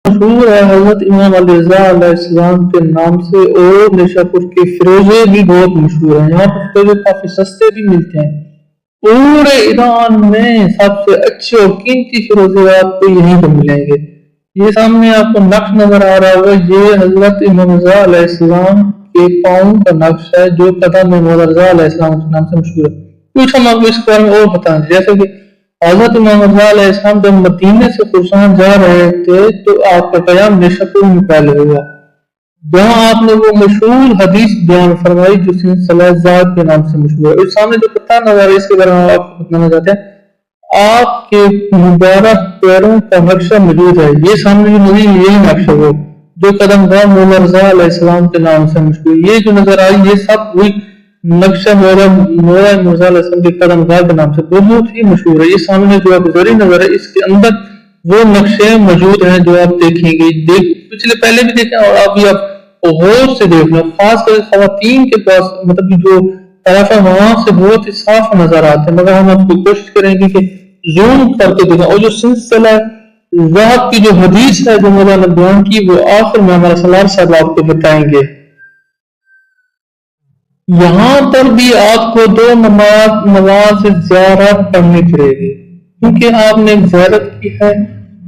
مشہور ہے حضرت امام علیہ رضا علیہ السلام کے نام سے، اور نشاپور کے فیروزے بھی بہت مشہور ہیں. یہاں پر فیروزے کافی سستے بھی ملتے ہیں. پورے ایران میں سب سے اچھے اور قیمتی فیروزے آپ کو یہیں پر ملیں گے. یہ سامنے آپ کو نقش نظر آ رہا ہوگا، یہ حضرت امام رضا علیہ السلام کے پاؤں کا نقش ہے جو قدم امام رضا علیہ السلام کے نام سے مشہور ہے. کچھ ہم آپ کو اس کے بارے میں اور بتائیں. جیسے کہ حضرت امام رضا علیہ السلام جب مدینے سے خراسان جا رہے تھے تو آپ کا قیام نشاپور میں پہلے ہوا، جہاں آپ نے وہ مشہور حدیث بیان فرمائی جو سلسلہ ذات کے نام سے مشہور ہے. اور سامنے جو پتہ نظر ہے اس کے بارے میں آپ کو بتانا چاہتے ہیں. آپ کے مبارک پیروں کا نقشہ موجود ہے. یہ سامنے جو نظر یہی نقشہ وہ جو قدم گاہ مولا رضا علیہ السلام کے نام سے مشہور. یہ جو نظر آئی یہ سب وہی نقشہ مولا رضا علیہ السلام کے قدم گاہ کے نام سے بہت ہی مشہور ہے. یہ سامنے جو آپ زری نظر ہے اس کے اندر وہ نقشے موجود ہیں جو آپ دیکھیں گے. پچھلے پہلے بھی دیکھیں اور ابھی آپ غور سے دیکھ لیں. خاص کر خواتین کے پاس مطلب جو طرف وہاں سے بہت ہی صاف نظر آتے ہیں، مگر ہم آپ کو کوشش کریں گے کہ زوم کر کے دیکھیں. اور جو سلسلہ ذات کی جو حدیث ہے جو مولانا نے بیان کی وہ آخر میں ہمارا سلام صاحب آپ کو بتائیں گے. یہاں پر بھی آپ کو دو نماز زیارت پڑھنی پڑے گی کیونکہ آپ نے زیارت کی ہے.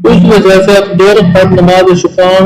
اس وجہ سے آپ دو رکعت نماز شکرانہ